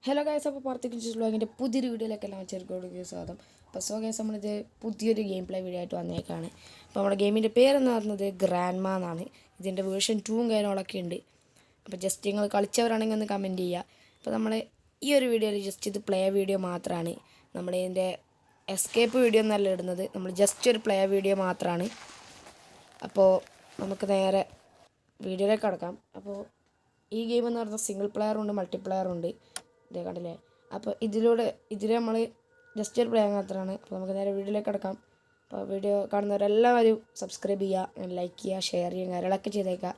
Hello guys, അപ്പോൾ പുറത്തേക്ക് വ്ളോഗിൻ്റെ പുതിയൊരു വീഡിയോയിലേക്ക് എല്ലാം ചെറുക്കോടുക സ്വാഗതം. അപ്പോൾ സോ ഗൈസ്, നമ്മളിത് പുതിയൊരു ഗെയിം പ്ലേ വീഡിയോ ആയിട്ട് വന്നേക്കാണ്. അപ്പോൾ നമ്മുടെ ഗെയിമിൻ്റെ പേരെന്ന് പറയുന്നത് ഗ്രാൻഡ്മാ എന്നാണ്. ഇതിൻ്റെ വേർഷൻ 2 കാര്യങ്ങളൊക്കെ ഉണ്ട്. അപ്പോൾ ജസ്റ്റ് നിങ്ങൾ കളിച്ചവരാണെങ്കിൽ ഒന്ന് കമൻറ്റ് ചെയ്യുക. അപ്പോൾ നമ്മൾ ഈ ഒരു വീഡിയോയിൽ ജസ്റ്റ് ഇത് പ്ലേ വീഡിയോ മാത്രമാണ്. നമ്മൾ ഇതിൻ്റെ എസ്കേപ്പ് വീഡിയോ എന്നല്ല ഇടുന്നത്, നമ്മൾ ജസ്റ്റ് ഒരു പ്ലേ വീഡിയോ മാത്രമാണ്. അപ്പോൾ നമുക്ക് നേരെ വീഡിയോയിലേക്ക് കടക്കാം. അപ്പോൾ ഈ ഗെയിം എന്ന് പറഞ്ഞാൽ സിംഗിൾ പ്ലെയറുണ്ട്, മൾട്ടിപ്ലെയറുണ്ട്. ഇതേ കണ്ടില്ലേ? അപ്പോൾ ഇതിൽ നമ്മൾ ജസ്റ്റ് ഒരു പ്ലേ മാത്രമാണ്. അപ്പോൾ നമുക്ക് നേരെ വീഡിയോയിലേക്ക് കിടക്കാം. അപ്പോൾ വീഡിയോ കാണുന്നവരെല്ലാവരും സബ്സ്ക്രൈബ് ചെയ്യുക, ലൈക്ക് ചെയ്യുക, ഷെയർ ചെയ്യുക, കാര്യങ്ങളൊക്കെ ചെയ്തേക്കാം.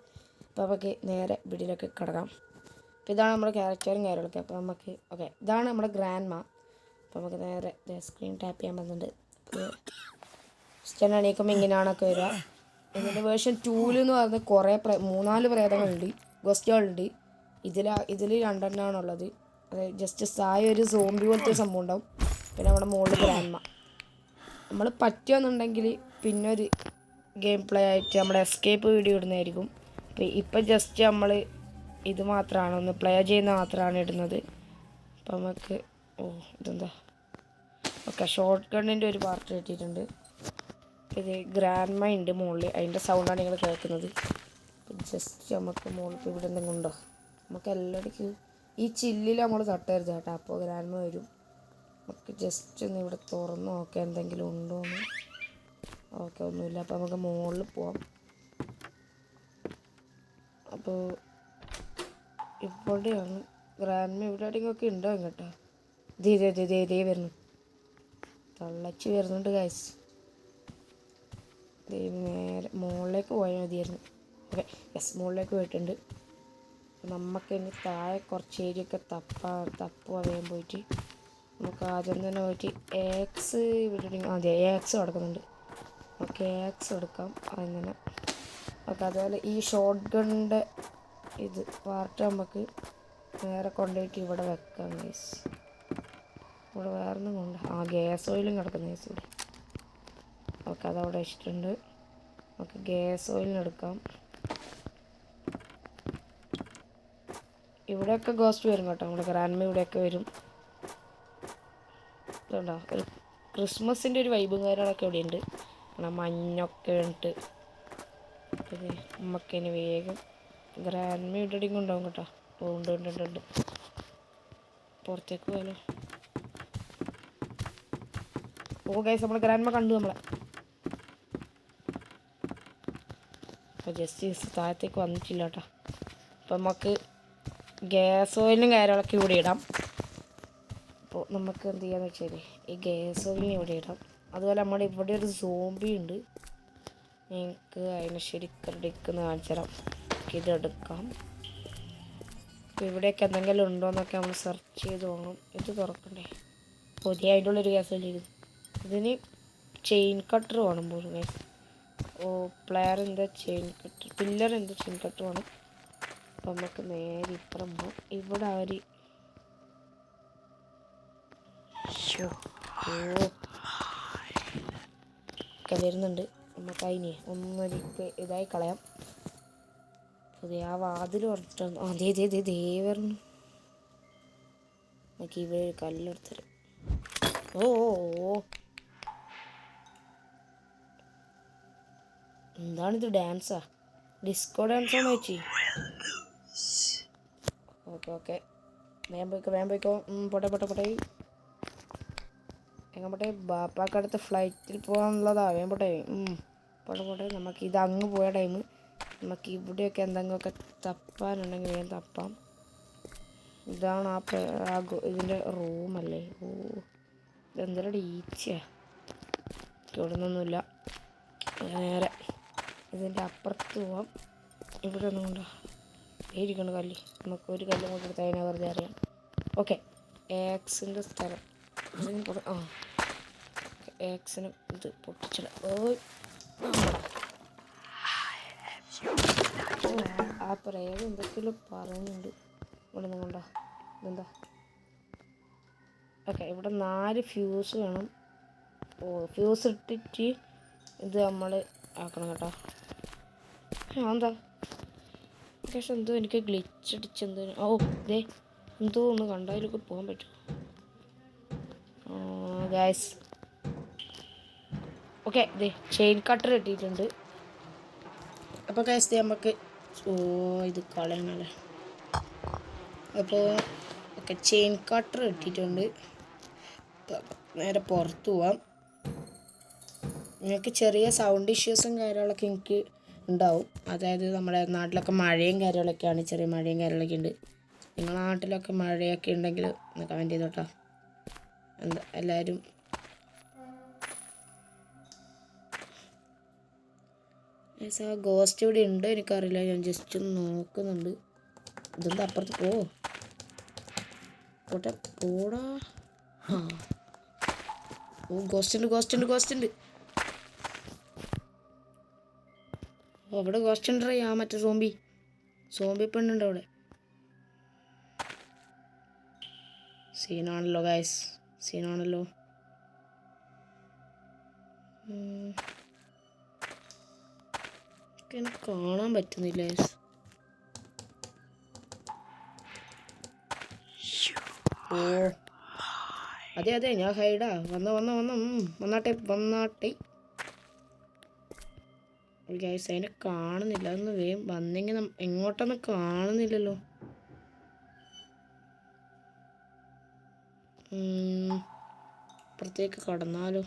അപ്പോൾ നമുക്ക് നേരെ വീഡിയോയിലേക്ക് കിടക്കാം. അപ്പോൾ ഇതാണ് നമ്മുടെ ക്യാരക്ടറും കാര്യങ്ങളൊക്കെ. അപ്പോൾ നമുക്ക് ഇതാണ് നമ്മുടെ ഗ്രാൻഡ്മാ. അപ്പോൾ നമുക്ക് നേരെ സ്ക്രീൻ ടാപ്പ് ചെയ്യാൻ പറ്റുന്നുണ്ട്. അപ്പോൾ സ്റ്റൺ എണീക്കുമ്പോൾ ഇങ്ങനെയാണൊക്കെ വരിക. ഇതിൻ്റെ വേർഷൻ 2 എന്ന് പറഞ്ഞാൽ കുറേ 3-4 പ്രേതങ്ങളുണ്ട്, ഗോസ്റ്റുകളുണ്ട്. ഇതിൽ 2 എണ്ണമാണുള്ളത്. അത് ജസ്റ്റ് ഒരു സോംബി പോലത്തെ സംഭവം ഉണ്ടാവും. പിന്നെ നമ്മുടെ മുകളിൽ ഗ്രാൻഡ്മാ. നമ്മൾ പറ്റുമെന്നുണ്ടെങ്കിൽ പിന്നെ ഒരു ഗെയിം പ്ലേ ആയിട്ട് നമ്മുടെ എസ്കേപ്പ് വീഡിയോ ഇടുന്നതായിരിക്കും. അപ്പോൾ ഇപ്പം ജസ്റ്റ് നമ്മൾ ഇത് മാത്രമാണ് ഒന്ന് പ്ലേ ചെയ്യുന്ന മാത്രമാണ് ഇടുന്നത്. അപ്പം നമുക്ക് ഇതെന്താ ഷോർട്ട് ഗണ്ണിൻ്റെ ഒരു പാർട്ട് കിട്ടിയിട്ടുണ്ട്. ഇത് ഗ്രാൻഡ്മാ ഉണ്ട് മുകളിൽ, അതിൻ്റെ സൗണ്ടാണ് നിങ്ങൾ കേൾക്കുന്നത്. ജസ്റ്റ് നമുക്ക് മുകളിൽ ഇപ്പോൾ ഇവിടെ എന്തെങ്കിലും ഉണ്ടോ? നമുക്ക് എല്ലായിടയ്ക്കും ഈ ചില്ലിൽ നമ്മൾ തട്ടരുത് കേട്ടോ, അപ്പോൾ ഗ്രാൻഡ്മാ വരും. നമുക്ക് ജസ്റ്റ് ഒന്ന് ഇവിടെ തുറന്ന് നോക്കാം എന്തെങ്കിലും ഉണ്ടോയെന്ന്. ഒന്നുമില്ല. അപ്പോൾ നമുക്ക് മുകളിൽ പോവാം. അപ്പോൾ ഇവിടെയാണ് ഗ്രാൻഡ്മാ. ഇവിടെ എവിടെയെങ്കിലുമൊക്കെ ഉണ്ടോ കേട്ടോ? ദേ വരുന്നു, തള്ളച്ച് വരുന്നുണ്ട് ഗൈസ്. നേരെ മുകളിലേക്ക് പോയാൽ മതിയായിരുന്നു. മുകളിലേക്ക് പോയിട്ടുണ്ട്. നമുക്ക് ഇനി താഴെ കുറച്ച് ഏരിയൊക്കെ തപ്പുക വേഗം പോയിട്ട്. നമുക്ക് ആദ്യം തന്നെ പോയിട്ട് എക്സ് ഇവിടെ എക്സ് കിടക്കുന്നുണ്ട്. നമുക്ക് എക്സ് എടുക്കാം അങ്ങനെ. അതുപോലെ ഈ ഷോർട്ട് ഗണ്ണിൻ്റെ ഇത് പാർട്ട് നമുക്ക് നേരെ കൊണ്ടുപോയിട്ട് ഇവിടെ വെക്കാം ഗൈസ്. ഇവിടെ വേറെ ഒന്നും കൊണ്ട് ഗ്യാസ് ഓയിലും കിടക്കുന്ന ഗൈസ് ഇവിടെ. അതവിടെ ഇഷ്ടമുണ്ട്. നമുക്ക് ഗ്യാസ് ഓയിലിനെടുക്കാം. ഇവിടെയൊക്കെ ഗോസ്റ്റ് വരും കേട്ടോ, നമ്മുടെ ഗ്രാൻഡ്മാ ഇവിടെയൊക്കെ വരും. ഇതുണ്ടോ, ഒരു ക്രിസ്മസിൻ്റെ ഒരു വൈബും കാര്യങ്ങളൊക്കെ ഇവിടെ ഉണ്ട്. മഞ്ഞൊക്കെ ഉണ്ട്. നമുക്കിനി വേഗം ഗ്രാൻഡ്മാ ഇവിടെ ഉണ്ടാവും കേട്ടോ. ഉണ്ട്. പുറത്തേക്ക് പോയാലോ? ഗൈസ്, നമ്മൾ ഗ്രാൻഡ്മാ കണ്ടു നമ്മളെ. അപ്പോൾ ജസ്റ്റ് താഴത്തേക്ക് വന്നിട്ടില്ല കേട്ടോ. അപ്പോൾ നമുക്ക് ഗ്യാസ് ഓയിലും കാര്യങ്ങളൊക്കെ ഇവിടെ ഇടാം. അപ്പോൾ നമുക്ക് എന്ത് ചെയ്യാന്ന് വെച്ചാൽ ഈ ഗ്യാസ് ഓയിലിന് ഇവിടെ ഇടാം. അതുപോലെ നമ്മുടെ ഇവിടെ ഒരു സോംബി ഉണ്ട്. എനിക്ക് അതിനെ ശരിക്കും കാണിച്ചു തരാം. ഇതെടുക്കാം. അപ്പോൾ ഇവിടെയൊക്കെ എന്തെങ്കിലും ഉണ്ടോയെന്നൊക്കെ നമ്മൾ സെർച്ച് ചെയ്ത് പോകണം. ഇത് തുറക്കണ്ടേ? പുതിയ അതിൻ്റെ ഉള്ളൊരു ഗ്യാസ് ഓയിൽ. ഇതിന് ചെയിൻ കട്ടർ വേണം പോലും ഗ്യാസ്. പ്ലെയർ എന്താ ചെയിൻ കട്ടർ, പില്ലർ എന്താ ചെയിൻ കട്ടർ വേണം. അപ്പം നമുക്ക് നേരെ ഇപ്പുറം പോകാം. ഇവിടെ ഒക്കെ വരുന്നുണ്ട്. നമുക്ക് അതിനെ ഒന്നൊരു ഇതായി കളയാം. അതെ, ആ വാതിൽ പറഞ്ഞിട്ട് ദേ വരുന്നു. നമുക്ക് ഇവിടെ ഒരു കല്ലെടുത്തരും. എന്താണിത്? ഡാൻസാ? ഡിസ്കോ ഡാൻസാന്ന് വെച്ചി? ഓക്കെ വേഗം പോയിക്കോ. പോട്ടെ എങ്ങനെ പോട്ടെ? ബാപ്പാക്കടുത്ത് ഫ്ലൈറ്റിൽ പോകാനുള്ളതാ. വേഗം പോട്ടെ. നമുക്ക് ഇത് അങ്ങ് പോയ ടൈം. നമുക്ക് ഇവിടെയൊക്കെ എന്തെങ്കിലുമൊക്കെ തപ്പാനുണ്ടെങ്കിൽ വേഗം തപ്പാം. ഇതാണ് ഇതിൻ്റെ റൂമല്ലേ? ഇതെന്തായാലും ഈച്ചയാ. ഇവിടെ നിന്നൊന്നുമില്ല. നേരെ ഇതിൻ്റെ അപ്പുറത്ത് പോവാം. ഇവിടെ ഒന്നും കൊണ്ടോ ഇരിക്കണം കല്ല്. നമുക്ക് ഒരു കല്ലും കൊണ്ട് എടുത്ത് അതിനെ വെറുതെ അറിയാം. എക്സിൻ്റെ സ്ഥലം എക്സിന് ഇത് പൊട്ടിച്ചിട. ആ പ്രേതം എന്തൊക്കെയും പറയുന്നുണ്ട്. ഇവിടെ ഒന്നും കൊണ്ടോ ഇതെന്താ? ഇവിടെ 4 ഫ്യൂസ് വേണം. ഫ്യൂസ് ഇട്ടിട്ട് ഇത് നമ്മൾ ആക്കണം കേട്ടോ. എന്താ പക്ഷെ എന്തോ എനിക്ക് ഗ്ലിച്ച് അടിച്ചെന്തോ. ദേ എന്തോ ഒന്ന് കണ്ടതിലൊക്കെ പോകാൻ പറ്റും ഗായ്സ്. ഓക്കെ, ഇതേ ചെയിൻ കട്ടർ കിട്ടിയിട്ടുണ്ട്. അപ്പോൾ ഗായ്സ് നമുക്ക് ഇത് കളയണല്ലേ. അപ്പോൾ ഓക്കെ, ചെയിൻ കട്ടർ കിട്ടിയിട്ടുണ്ട്. നേരെ പുറത്ത് പോവാം. നിങ്ങൾക്ക് ചെറിയ സൗണ്ട് ഇഷ്യൂസും കാര്യങ്ങളൊക്കെ എനിക്ക് ഉണ്ടാവും. അതായത് നമ്മുടെ നാട്ടിലൊക്കെ മഴയും കാര്യങ്ങളൊക്കെയാണ്, ചെറിയ മഴയും കാര്യങ്ങളൊക്കെ ഉണ്ട്. നിങ്ങളുടെ നാട്ടിലൊക്കെ മഴയൊക്കെ ഉണ്ടെങ്കിൽ ഒന്ന് കമൻറ്റ് ചെയ്തോട്ടോ. എന്താ എല്ലാവരും ആ ഗോസ്റ്റ് ഇവിടെ ഉണ്ടോ എനിക്കറിയില്ല. ഞാൻ ജസ്റ്റ് ഒന്ന് നോക്കുന്നുണ്ട്. ഇതെന്താ അപ്പുറത്ത് പോട്ടെ പോടാ. ആ ഓ ഗോസ്റ്റ് ഉണ്ട്. ഓ അവിടെ ഗോസ്റ്റ് ഉണ്ട്. ആ മറ്റേ സോംബി പെണ്ണുണ്ട് അവിടെ. സീനാണല്ലോ ഗൈസ്, സീനാണല്ലോ. എനിക്ക് കാണാൻ പറ്റുന്നില്ല ഗൈസ്. ഓ അതെ ഞാൻ ഹൈഡാ. വന്നാട്ടെ ഗൈസ്. അതിനെ കാണുന്നില്ല. അതൊന്ന് വേഗം വന്നെങ്കിൽ എങ്ങോട്ടൊന്നും കാണുന്നില്ലല്ലോ. അപ്പുറത്തേക്ക് കടന്നാലോ?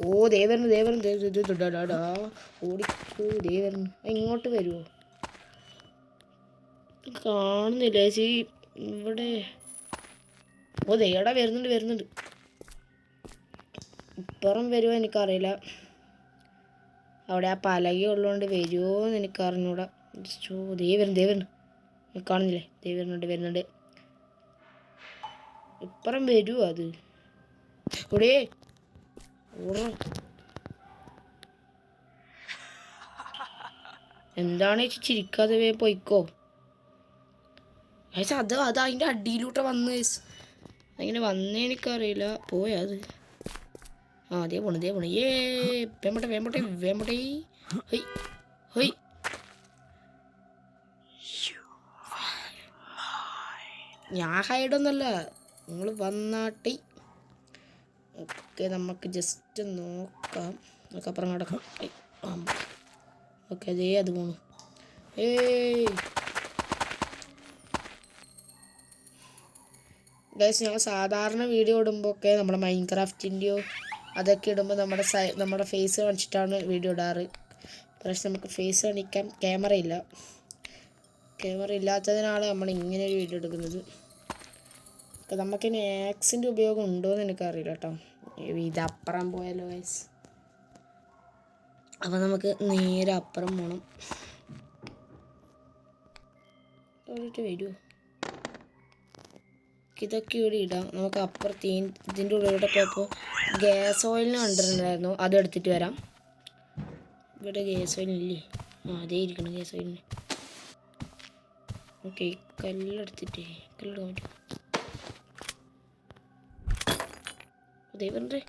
ഓ ദേവരൻ ഓടിക്കോ. ദേവരൻ ഇങ്ങോട്ട് വരുമോ? കാണുന്നില്ല ചേച്ചി ഇവിടെ. ഓ ദേടാ വരുന്നുണ്ട്. ഇപ്പുറം വരുമോ എനിക്കറിയില്ല. അവിടെ ആ പലക ഉള്ളതുകൊണ്ട് വരുമോ എന്ന് എനിക്കറിഞ്ഞൂടാ. ദേവരൻ കാണുന്നില്ലേ? വരുന്നുണ്ട്. ഇപ്പുറം വരുമോ അത്? ഇവിടെ എന്താണ് ചിരിക്കാതെ പോയിക്കോ. അത് അതിൻ്റെ അടിയിലൂടെ വന്ന് അങ്ങനെ വന്നേ എനിക്കറിയില്ല. പോയാ അത്? ആ അതേ പോണ്. വേമ്പട്ടെ. ഹൊയ് ഞാൻ ഹൈഡൊന്നല്ല, നിങ്ങൾ വന്നാട്ടി. ഓക്കെ, നമുക്ക് ജസ്റ്റ് നോക്കാം. നമുക്ക് അപ്പുറം കിടക്കാം. ഓക്കെ അതേ അത് പോണു. ഗൈസ്, ഞങ്ങൾ സാധാരണ വീഡിയോ ഇടുമ്പോൾ ഒക്കെ നമ്മുടെ മൈൻക്രാഫ്റ്റിൻ്റെയോ അതൊക്കെ ഇടുമ്പോൾ നമ്മുടെ ഫേസ് കാണിച്ചിട്ടാണ് വീഡിയോ ഇടാറ്. പക്ഷേ നമുക്ക് ഫേസ് കാണിക്കാൻ ക്യാമറ ഇല്ലാത്തതിനാണ് നമ്മൾ ഇങ്ങനെ ഒരു വീഡിയോ എടുക്കുന്നത്. നമുക്കിനി ആക്സിൻ്റെ ഉപയോഗം ഉണ്ടോയെന്ന് എനിക്കറിയില്ല കേട്ടോ. ഇതപ്പുറം പോയാലോ ഗൈസ്. അപ്പോൾ നമുക്ക് നേരെ അപ്പുറം പോകണം. വരുമോ? ഇതൊക്കെ ഇവിടെ ഇടാം. നമുക്ക് അപ്പുറത്ത് ഇതിൻ്റെ ഉള്ളിലൂടെ പോയപ്പോൾ ഗ്യാസ് ഓയിലിന് കണ്ടിട്ടുണ്ടായിരുന്നു. അത് എടുത്തിട്ട് വരാം. ഇവിടെ ഗ്യാസ് ഓയിലില്ലേ? ആ അതേ ഇരിക്കണം ഗ്യാസ് ഓയിലിന്. ഓക്കെ, കല്ലെടുത്തിട്ടേ കല്ലെടുക്കാൻ പറ്റും. അതേ പറഞ്ഞേ.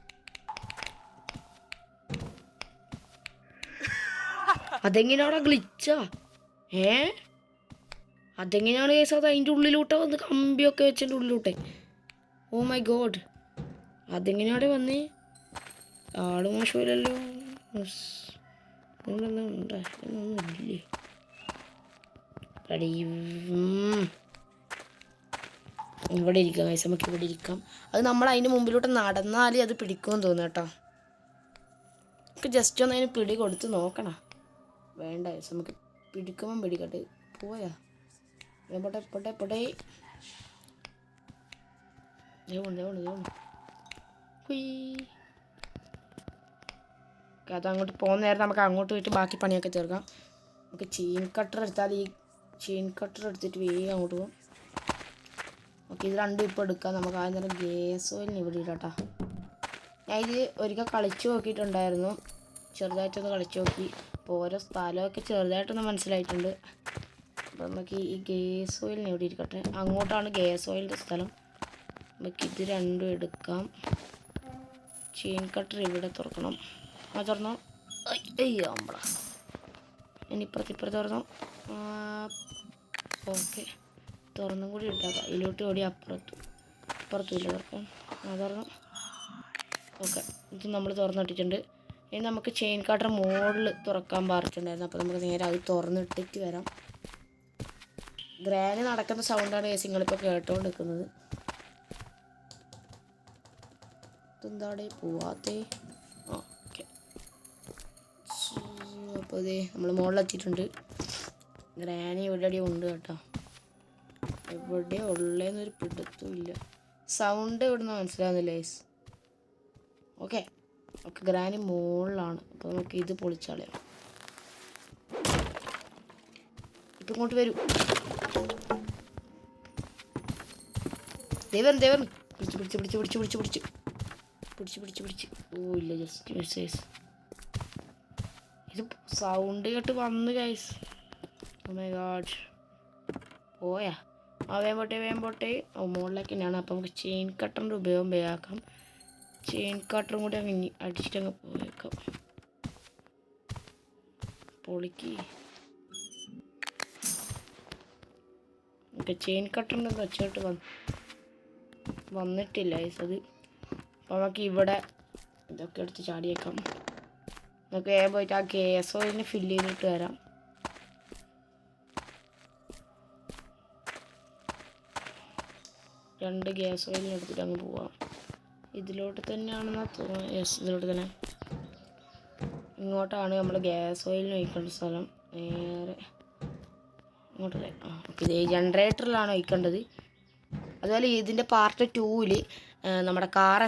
അതെങ്ങനെയാണോ ഗ്ലിച്ചാ? അതെങ്ങനെയാണ് കേസ്? അത് അതിൻ്റെ ഉള്ളിലോട്ട് വന്ന് കമ്പിയൊക്കെ വെച്ചതിൻ്റെ ഉള്ളിലോട്ടെ. ഓ മൈ ഗോഡ്, അതെങ്ങനെയാണ് വന്നേ? ആള് മോശമില്ലല്ലോ. നിങ്ങളെന്താ ഒന്നുമില്ലേ? ഇവിടെ ഇരിക്കാം ഗൈസ്, നമുക്ക് ഇവിടെ ഇരിക്കാം. അത് നമ്മൾ അതിൻ്റെ മുമ്പിലോട്ട് നടന്നാലേ അത് പിടിക്കുമെന്ന് തോന്നുന്നു കേട്ടോ. നമുക്ക് ജസ്റ്റ് ഒന്ന് അതിന് പിടി കൊടുത്ത് നോക്കണം. വേണ്ട ഗൈസ്, നമുക്ക് പിടിക്കുമ്പം പിടിക്കട്ടെ. പോയാ പൊട്ടെ അത് അങ്ങോട്ട് പോകുന്ന നേരം നമുക്ക് അങ്ങോട്ട് പോയിട്ട് ബാക്കി പണിയൊക്കെ തീർക്കാം. നമുക്ക് ചെയിൻ കട്ടർ എടുത്താൽ ഈ ചെയിൻ കട്ടർ എടുത്തിട്ട് വേഗം അങ്ങോട്ട് പോകും. ഓക്കെ, ഇത് രണ്ടും ഇപ്പോൾ എടുക്കാം. നമുക്ക് ആദ്യം തന്നെ ഗ്യാസ് ഓയിലിന് ഇവിടെ ഇടാട്ടോ. ഞാൻ ഇത് ഒരിക്കൽ കളിച്ച് നോക്കിയിട്ടുണ്ടായിരുന്നു, ചെറുതായിട്ടൊന്ന് കളിച്ച് നോക്കി. അപ്പോൾ ഓരോ സ്ഥലമൊക്കെ ചെറുതായിട്ടൊന്ന് മനസ്സിലായിട്ടുണ്ട്. അപ്പോൾ നമുക്ക് ഈ ഗ്യാസ് ഓയിലിന് ഇവിടെ ഇരിക്കട്ടെ. അങ്ങോട്ടാണ് ഗ്യാസ് ഓയിലിൻ്റെ സ്ഥലം. നമുക്ക് ഇത് രണ്ടും എടുക്കാം. ചെയിൻ കട്ടർ ഇവിടെ തുറക്കണം. തുറന്നോ? അയ്യോ അമ്പള. ഇനി ഇപ്പുറത്ത് തുറന്നു. ഓക്കെ, തുറന്നും കൂടി ഇട്ടാക്കാം. ഇതിലോട്ട് ഓടി അപ്പുറത്തും ഇല്ല തുറക്കാം. തുറന്നു. ഓക്കെ, ഇത് നമ്മൾ തുറന്നിട്ടിട്ടുണ്ട്. ഇനി നമുക്ക് ചെയിൻ കാട്ടർ മോഡിൽ തുറക്കാൻ പറഞ്ഞിട്ടുണ്ടായിരുന്നു. അപ്പോൾ നമുക്ക് നേരെ അത് തുറന്നിട്ടിട്ട് വരാം. ഗ്രാനി നടക്കുന്ന സൗണ്ടാണ് കേസ് നിങ്ങളിപ്പോൾ കേട്ടുകൊണ്ടിരിക്കുന്നത്. ഇതെന്താടെ പോവാത്തേ? ഓക്കെ, അപ്പോൾ ഇതേ നമ്മൾ മുകളിലെത്തിയിട്ടുണ്ട്. ഗ്രാനി എവിടെ ഉണ്ട് കേട്ടോ. എവിടെ ഉള്ളതെന്നൊരു പിടുത്തവും ഇല്ല. സൗണ്ട് എവിടുന്ന് മനസ്സിലാവുന്നില്ല കേസ്. ഓക്കെ, ഗ്രാനി മുകളിലാണ്. അപ്പോൾ നമുക്ക് ഇത് പൊളിച്ചാളയാം. ഇപ്പം ഇങ്ങോട്ട് വരൂ. ദേവൻ പിടിച്ച്. ഓ ഇല്ല, ജസ്റ്റ് മിസ്. ഇത് സൗണ്ട് കേട്ട് വന്ന് ഗൈസ്. ഓ മൈ ഗോഡ്, പോയാ. വേഗം പോട്ടെ. മുകളിലേക്ക് തന്നെയാണ്. അപ്പോൾ നമുക്ക് ചെയിൻ കട്ടറിൻ്റെ ഉപയോഗം വേഗാക്കാം. ചെയിൻ കട്ടറും കൂടി അങ്ങ് അടിച്ചിട്ടങ്ങ് പോയേക്കാം. പൊളിക്ക്. ഓക്കെ, ചെയിൻ കട്ടറിൻ്റെ വെച്ചോട്ട് വന്നിട്ടില്ല അത്. അപ്പോൾ നമുക്ക് ഇവിടെ ഇതൊക്കെ എടുത്ത് ചാടിയേക്കാം. നമുക്ക് വേഗം പോയിട്ട് ആ ഗ്യാസ് ഓയിലിന് ഫില്ല് ചെയ്തിട്ട് വരാം. രണ്ട് ഗ്യാസ് ഓയിലിന് എടുത്തിട്ട് അങ്ങ് പോവാം. ഇതിലോട്ട് തന്നെയാണെന്നാ തോന്നുന്നു. യെസ്, ഇതിലോട്ട് തന്നെ. ഇങ്ങോട്ടാണ് നമ്മൾ ഗ്യാസ് ഓയിലിന് ഒഴിക്കേണ്ട സ്ഥലം. നേരെ ഇങ്ങോട്ടല്ലേ? ഇത് ജനറേറ്ററിലാണ് ഒഴിക്കേണ്ടത്. അതുപോലെ ഇതിൻ്റെ പാർട്ട് 2-ൽ നമ്മുടെ കാർ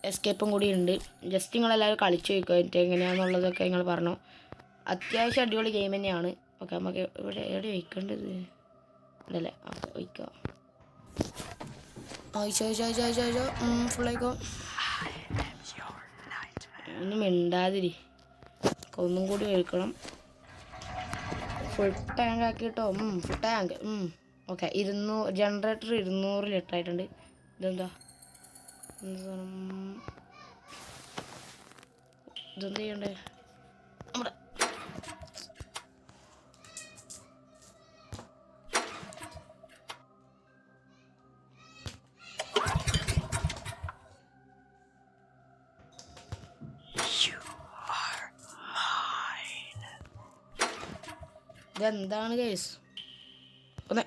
എസ്കേപ്പും കൂടി ഉണ്ട്. ജസ്റ്റ് നിങ്ങളെല്ലാവരും കളിച്ച് വയ്ക്കുക. എന്നിട്ട് എങ്ങനെയാണെന്നുള്ളതൊക്കെ നിങ്ങൾ പറഞ്ഞു. അത്യാവശ്യം അടിപൊളി ഗെയിം തന്നെയാണ്. ഓക്കെ, നമുക്ക് എവിടെ വയ്ക്കേണ്ടത് ഉണ്ടല്ലേ? ഓക്കെ, വയ്ക്കാം. ഫുള്ളായിക്കോ. ഒന്നും മിണ്ടാതിരി. ഒന്നും കൂടി ഒഴിക്കണം. ഫുൾ ടാങ്ക് ആക്കിയിട്ടോ. Full tank. Okay, generator 200 litre ആയിട്ടുണ്ട്. ഇതെന്താ ചെയ്യണ്ടേ? നമ്മുടെ ഇതെന്താണ് കേസ്? ഒന്ന്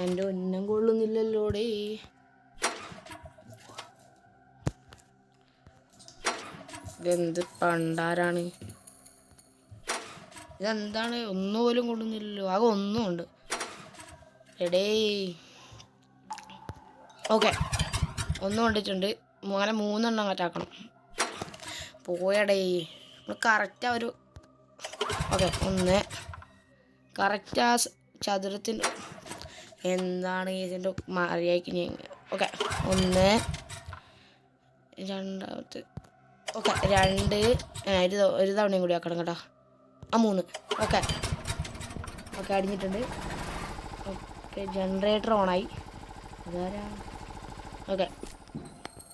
എൻ്റെ ഉന്നം കൊള്ളുന്നില്ലല്ലോടേ. ഇതെന്ത് പണ്ടാരാണ്? ഇതെന്താണ്? ഒന്നുപോലും കൊള്ളുന്നില്ലല്ലോ. ആകെ ഒന്നും ഉണ്ട്. എടേ ഓക്കെ, ഒന്നും കൊണ്ടിട്ടുണ്ട്. അങ്ങനെ 3 അങ്ങോട്ടാക്കണം. പോയടേ. നമ്മൾ കറക്റ്റ് ഒരു ഓക്കെ, ഒന്ന് കറക്റ്റ് ആ ചതുരത്തിൻ്റെ എന്താണ് ഇതിൻ്റെ മറിയാക്കി. ഓക്കെ, 1 രണ്ടാമത്തെ. ഓക്കെ, 2 ഒരു തവണയും കൂടി ആക്കണം കേട്ടോ. 3. ഓക്കെ അടിഞ്ഞിട്ടുണ്ട്. ഓക്കെ, ജനറേറ്റർ ഓണായി. അതാരാ? ഓക്കെ,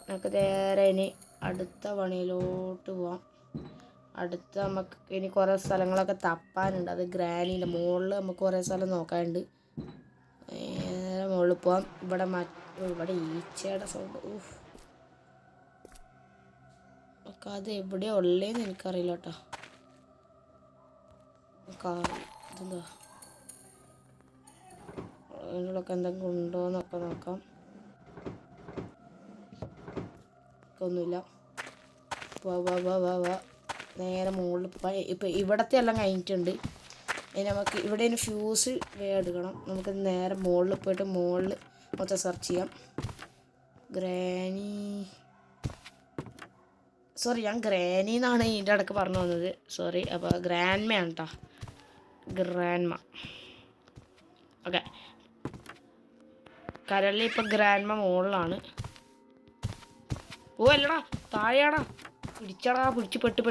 നമുക്ക് നേരെ ഇനി അടുത്ത പണിയിലോട്ട് പോവാം. നമുക്ക് ഇനി കുറേ സ്ഥലങ്ങളൊക്കെ തപ്പാനുണ്ട്. അത് ഗ്രാനീൻ്റെ മുകളിൽ നമുക്ക് കുറേ സ്ഥലം നോക്കാനുണ്ട്. നേരെ മുകളിൽ പോവാം. ഇവിടെ ഈച്ചയുടെ സൗണ്ട്. ഒക്കെ അത് എവിടെയാണ് ഉള്ളതെന്ന് എനിക്കറിയില്ല കേട്ടോ. ഇതെന്താ അതിനുള്ളൊക്കെ എന്തെങ്കിലും ഉണ്ടോയെന്നൊക്കെ നോക്കാം. ഒന്നുമില്ല. വാ നേരെ മുകളിൽ ഇപ്പം ഇവിടത്തെ എല്ലാം കഴിഞ്ഞിട്ടുണ്ട്. ഇനി നമുക്ക് ഇവിടെ ഒരു ഫ്യൂസ് എടുക്കണം. നമുക്ക് നേരെ മുകളിൽ പോയിട്ട് മുകളിൽ മൊത്തം സെർച്ച് ചെയ്യാം. ഞാൻ ഗ്രാനി എന്നാണ് ഇതിൻ്റെ ഇടയ്ക്ക് പറഞ്ഞു വന്നത്. സോറി. അപ്പോൾ ഗ്രാൻഡ്മയാണ് കേട്ടോ. ഗ്രാൻഡ്മ. ഓക്കെ, കരളിൽ ഇപ്പം ഗ്രാൻഡ്മ മുകളിലാണ്. ഓ അല്ലടാ, താഴെയാടാ. പിടിച്ചടാ, പിടിച്ച് പെട്ട്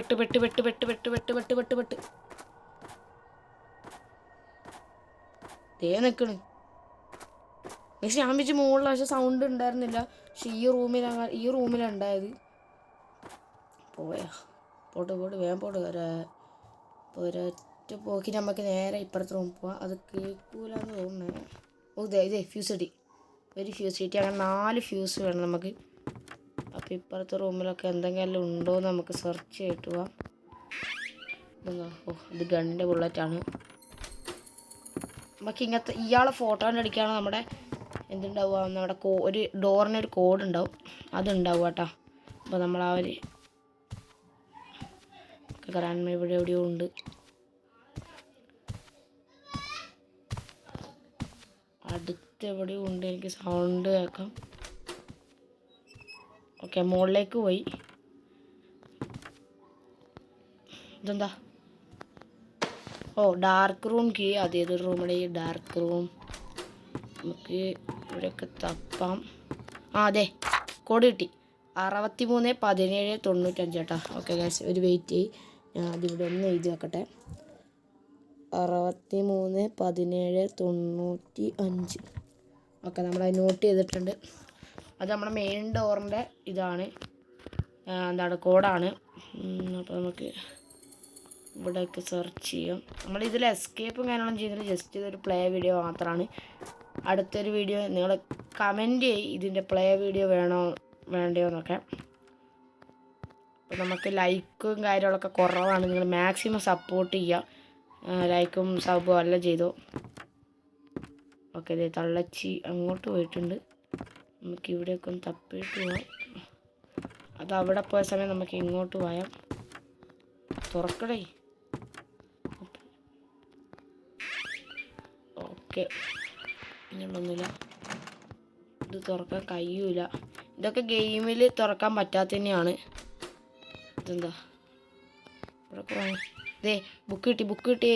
ദേ നിൽക്കണ്. പക്ഷെ ഞാൻ വെച്ച് മുകളിൽ പക്ഷെ സൗണ്ട് ഉണ്ടായിരുന്നില്ല. പക്ഷെ ഈ റൂമിലാണ് ഉണ്ടായത്. പോയാ പോട്ട് വേഗം പോട്ട് ഒരൊറ്റ പോക്കി നമുക്ക് നേരെ ഇപ്പുറത്ത് റൂം പോവാം. അത് കേൾക്കൂലെന്ന് തോന്നുന്നത്. ഓ ഇതേ ഫ്യൂസ് കിട്ടി. ഒരു ഫ്യൂസ് കിട്ടി. അങ്ങനെ 4 ഫ്യൂസ് വേണം നമുക്ക്. അപ്പോൾ ഇപ്പുറത്തെ റൂമിലൊക്കെ എന്തെങ്കിലും ഉണ്ടോ എന്ന് നമുക്ക് സെർച്ച് ചെയ്തിട്ട് പോവാം. ഓ ഇത് ഗണ്ണിൻ്റെ ബുള്ളറ്റാണ്. നമുക്ക് ഇങ്ങനത്തെ ഇയാളെ ഫോട്ടോ അടിക്കുകയാണ് നമ്മുടെ എന്തുണ്ടാവുക, നമ്മുടെ ഒരു ഡോറിനൊരു കോഡ് ഉണ്ടാവും, അതുണ്ടാവും കേട്ടോ. അപ്പോൾ നമ്മൾ ആ ഒരു ഗ്രാൻഡ്മ ഇവിടെ എവിടെയോ ഉണ്ട്. അടുത്തെവിടെയും ഉണ്ട്, എനിക്ക് സൗണ്ട് കേൾക്കാം. ഓക്കെ മുകളിലേക്ക് പോയി. ഇതെന്താ? ഓ ഡാർക്ക് റൂം കീ. അതേതൊരു റൂമിലെ ഈ ഡാർക്ക് റൂം നമുക്ക് ഇവിടെയൊക്കെ തപ്പാം. അതെ കോഡ് കിട്ടി. 631795 കേട്ടോ. ഓക്കെ ഗൈസ് ഒരു വെയിറ്റ് ചെയ്യ്, ഞാൻ അതിവിടെ ഒന്ന് എഴുതി വെക്കട്ടെ. 631795. ഓക്കെ നമ്മളത് നോട്ട് ചെയ്തിട്ടുണ്ട്. അത് നമ്മുടെ മെയിൻ ഡോറിൻ്റെ ഇതാണ്, എന്താണ് കോഡാണ്. അപ്പോൾ നമുക്ക് ഇവിടെയൊക്കെ സെർച്ച് ചെയ്യാം. നമ്മളിതിൽ എസ്കേപ്പും കാര്യങ്ങളും ചെയ്യുന്നത് ജസ്റ്റ് ഇതൊരു പ്ലേ വീഡിയോ മാത്രമാണ്. അടുത്തൊരു വീഡിയോ നിങ്ങൾ കമൻറ്റ് ചെയ്യും ഇതിൻ്റെ പ്ലേ വീഡിയോ വേണോ വേണ്ടയോ എന്നൊക്കെ. അപ്പോൾ നമുക്ക് ലൈക്കും കാര്യങ്ങളൊക്കെ കുറവാണ്, നിങ്ങൾ മാക്സിമം സപ്പോർട്ട് ചെയ്യുക. ലൈക്കും സബും എല്ലാം ചെയ്തു. ഓക്കെ ഇതേ തള്ളച്ചി അങ്ങോട്ട് പോയിട്ടുണ്ട്. നമുക്ക് ഇവിടെയൊക്കെ ഒന്ന് തപ്പിയിട്ട് പോവാം. അത് അവിടെ പോയ സമയം നമുക്ക് ഇങ്ങോട്ട് പോയാം. തുറക്കടേ. ഓക്കെ ഇങ്ങനൊന്നുമില്ല, ഇത് തുറക്കാൻ കഴിയൂല. ഇതൊക്കെ ഗെയിമിൽ തുറക്കാൻ പറ്റാത്ത തന്നെയാണ്. ഇതെന്താ ഇവിടെ ഇതേ ബുക്ക് കിട്ടി.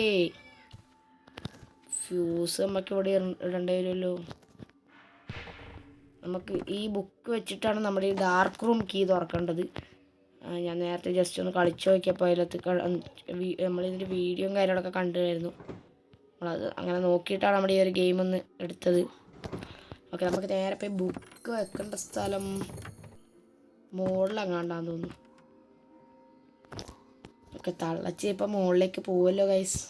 ഫ്യൂസ് നമുക്ക് ഇവിടെ ഇടേണ്ടി വരുമല്ലോ. നമുക്ക് ഈ ബുക്ക് വെച്ചിട്ടാണ് നമ്മുടെ ഈ ഡാർക്ക് റൂം കീ തുറക്കേണ്ടത്. ഞാൻ നേരത്തെ ജസ്റ്റ് ഒന്ന് കളിച്ചു നോക്കിയപ്പോൾ അതിലത്ത് നമ്മളിതിൻ്റെ വീഡിയോയും കാര്യങ്ങളൊക്കെ കണ്ടുമായിരുന്നു. നമ്മളത് അങ്ങനെ നോക്കിയിട്ടാണ് നമ്മുടെ ഈ ഒരു ഗെയിം ഒന്ന് എടുത്തത്. ഓക്കെ നമുക്ക് നേരെ പോയി ബുക്ക് വെക്കേണ്ട സ്ഥലം മുകളിലെങ്ങാണ്ടാന്ന് തോന്നുന്നു. ഓക്കെ തള്ളച്ചി ഇപ്പം മുകളിലേക്ക് പോവല്ലോ ഗൈസ്,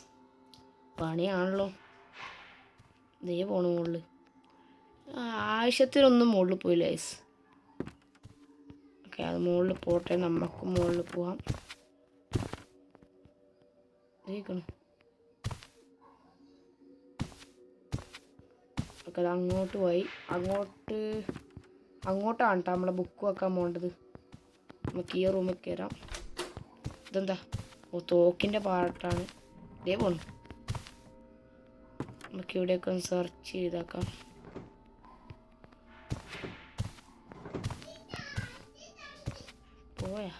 പണിയാണല്ലോ. ഇതേ പോണു മുകളിൽ, ആവശ്യത്തിനൊന്നും മുകളിൽ പോയില്ല ഗൈസ്. ഓക്കെ അത് മുകളിൽ പോട്ടെ, നമുക്ക് മുകളിൽ പോവാം. ഇതേക്കണം. ഓക്കെ അത് അങ്ങോട്ട് പോയി. അങ്ങോട്ടാണ് കേട്ടോ നമ്മളെ ബുക്ക് വെക്കാൻ പോകേണ്ടത്. നമുക്ക് ഈ റൂമിൽ കയറാം. ഇതെന്താ? ഓ തോക്കിൻ്റെ പാട്ടാണ്. ഇതേ പോണു. നമുക്ക് ഇവിടെയൊക്കെ ഒന്ന് സെർച്ച് ചെയ്തേക്കാം. പോയാ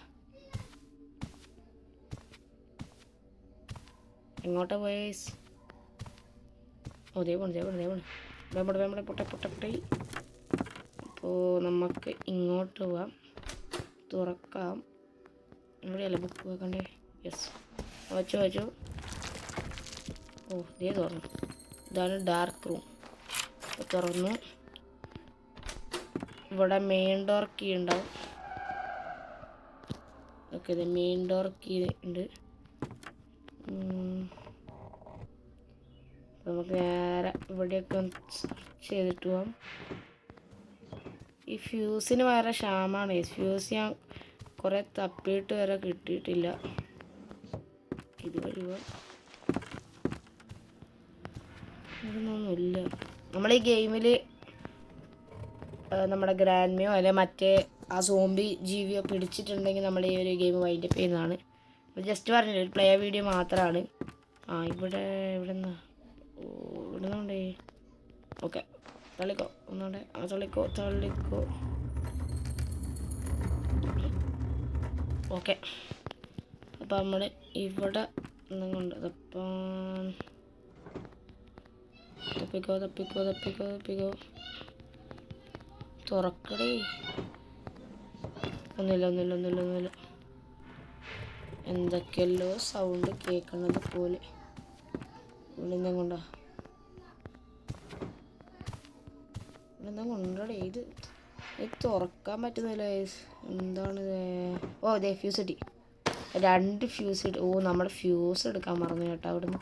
എങ്ങോട്ടാ പോയ? ഓ ദേ പോണു വേമ്പടെ പൊട്ടെ. അപ്പോൾ നമുക്ക് ഇങ്ങോട്ട് പോവാം, തുറക്കാം. ഇവിടെയല്ലേ ബുക്ക് വെക്കണ്ടേ? യെസ് വെച്ചു. ഓ ഇതേ തുറന്നു. ഇതാണ് ഡാർക്ക് റൂം. തുറന്നു. ഇവിടെ മെയിൻ ഡോർ കീ ഉണ്ടാവും. ഓക്കെ ഇത് മെയിൻ ഡോർ കീ ഉണ്ട്. നമുക്ക് നേരെ ഇവിടെയൊക്കെ ഒന്ന് സെർച്ച് ചെയ്തിട്ട് പോവാം. ഈ ഫ്യൂസിന് വേറെ ക്ഷാമാണ്. ഫ്യൂസ് ഞാൻ കുറേ തപ്പിയിട്ട് വരെ കിട്ടിയിട്ടില്ല. ഇതുവഴി പോവാം. ഇതൊന്നുമില്ല. നമ്മൾ ഈ ഗെയിമിൽ നമ്മുടെ ഗ്രാൻഡ്മയോ അല്ലെങ്കിൽ മറ്റേ ആ സോംബി ജീവിയോ പിടിച്ചിട്ടുണ്ടെങ്കിൽ നമ്മൾ ഈ ഒരു ഗെയിം വൈൻഡപ്പ് ചെയ്യുന്നതാണ്. ജസ്റ്റ് പറഞ്ഞില്ല ഒരു പ്ലേ വീഡിയോ മാത്രമാണ്. ഇവിടെ നിന്നുണ്ടേ. ഓക്കെ തള്ളിക്കോ ഒന്നുകൂടെ. തള്ളിക്കോ. ഓക്കെ അപ്പം നമ്മൾ ഇവിടെ ഒന്നും കൊണ്ട് തപ്പിക്കോ. തുറക്കടേ. ഒന്നുമില്ല. എന്തൊക്കെയല്ലോ സൗണ്ട് കേൾക്കണത് പോലെ. ഇവിടെ കൊണ്ടോ ഇത് തുറക്കാൻ പറ്റുന്നില്ല. എന്താണ്? ഓ അതെ ഫ്യൂസ് കിട്ടി. 2 ഫ്യൂസ് ഇട്ട്. ഓ നമ്മൾ ഫ്യൂസ് എടുക്കാൻ മറന്നു കേട്ടോ അവിടുന്ന്.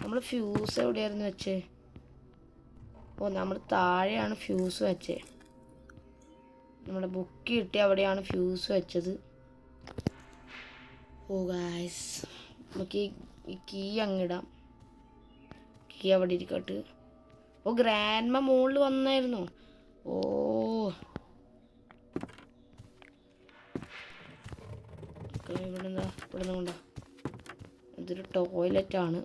നമ്മൾ ഫ്യൂസ് എവിടെയായിരുന്നു വെച്ചേ? ഓ നമ്മൾ താഴെയാണ് ഫ്യൂസ് വെച്ചേ. നമ്മുടെ ബുക്ക് കിട്ടി അവിടെയാണ് ഫ്യൂസ് വെച്ചത്. ഓ ഗായ്സ് നമുക്ക് ഈ കീ അങ്ങിടാം. കീ അവിടെ ഇരിക്കട്ട്. ഓ ഗ്രാൻഡ്മ മുകളിൽ വന്നായിരുന്നു. ഓ ഇവിടെ എന്താ ഇവിടെ കൊണ്ടാ? ഇതൊരു ടോയ്ലറ്റാണ്.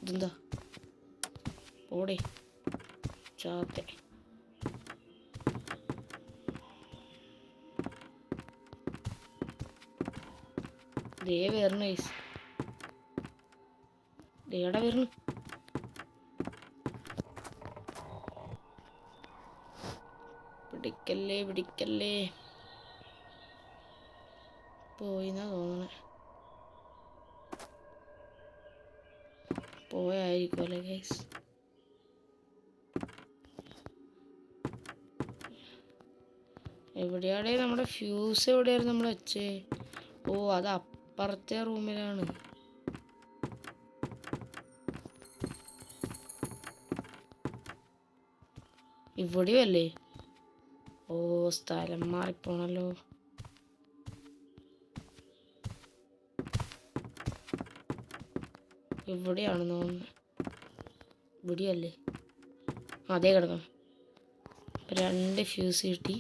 ഇതെന്താ ഓടെ ചാത്തെ. ദേ വരണ ഗൈസ്. ദേടാ വരണു. പിടിക്കല്ലേ പോയിന്നാ തോന്നണേ. പോയായിരിക്കും അല്ലേ ഗൈസ്? എവിടെയാടേ നമ്മുടെ ഫ്യൂസ്? എവിടെയായിരുന്നു നമ്മൾ വെച്ചേ? ഓ അത് അപ്പുറത്തെ റൂമിലാണ്. ഇവിടെയും അല്ലേ? ഓ സ്ഥലം മാറിപ്പോണല്ലോ. ഇവിടെയാണ് തോന്നുന്നു. ഇവിടെയല്ലേ? അതേ കിടക്കണം. 2 ഫ്യൂസ് കിട്ടി.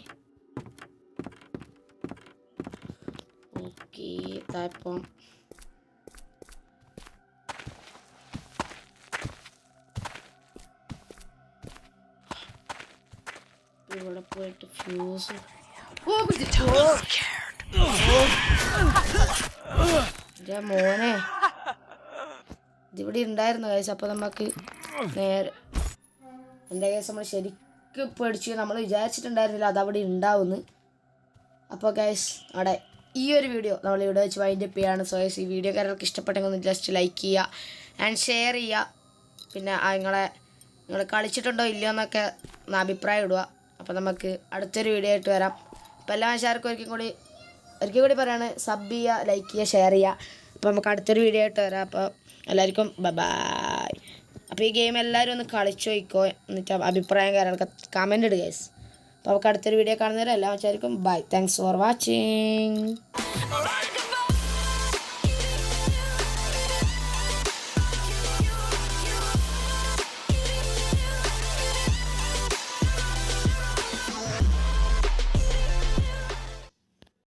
ഓക്കെ താപ്പം ഇവിടെ പോയിട്ട് ഫ്യൂസ്. മോനെ ഇതിവിടെ ഉണ്ടായിരുന്നു ഗൈസ്. അപ്പോൾ നമുക്ക് നേരെ എന്താ ഗൈസ് നമ്മൾ ശരിക്കും പേടിച്ചു. നമ്മൾ വിചാരിച്ചിട്ടുണ്ടായിരുന്നില്ല അതവിടെ ഉണ്ടാവുമെന്ന്. അപ്പോൾ ഗൈസ് അവിടെ ഈ ഒരു വീഡിയോ നമ്മളിവിടെ വെച്ച് വൈൻഡപ്പ് ചെയ്യാണ്. സോ ഗൈസ് ഈ വീഡിയോ കാര്യങ്ങൾക്ക് ഇഷ്ടപ്പെട്ടെങ്കിൽ ഒന്ന് ജസ്റ്റ് ലൈക്ക് ചെയ്യുക ആൻഡ് ഷെയർ ചെയ്യുക. പിന്നെ നിങ്ങൾ കളിച്ചിട്ടുണ്ടോ ഇല്ലയോ എന്നൊക്കെ ഒന്ന് അഭിപ്രായം ഇടുക. അപ്പോൾ നമുക്ക് അടുത്തൊരു വീഡിയോ ആയിട്ട് വരാം. അപ്പോൾ എല്ലാ മനുഷ്യർക്കും ഒരിക്കൽ കൂടി പറയാണ്, സബ് ചെയ്യുക, ലൈക്ക് ചെയ്യുക, ഷെയർ ചെയ്യുക. അപ്പോൾ നമുക്ക് അടുത്തൊരു വീഡിയോ ആയിട്ട് വരാം. അപ്പോൾ എല്ലാവർക്കും ബൈ. അപ്പോൾ ഈ ഗെയിം എല്ലാവരും ഒന്ന് കളിച്ചു നോക്കിക്കോ. എന്നിട്ട് അഭിപ്രായം കാര്യങ്ങളൊക്കെ കമൻറ്റ് ഇടുക ഗൈസ്. അപ്പോൾ നമുക്ക് അടുത്തൊരു വീഡിയോ കാണുന്നവരെ എല്ലാ മനുഷ്യർക്കും ബൈ. Thanks for watching.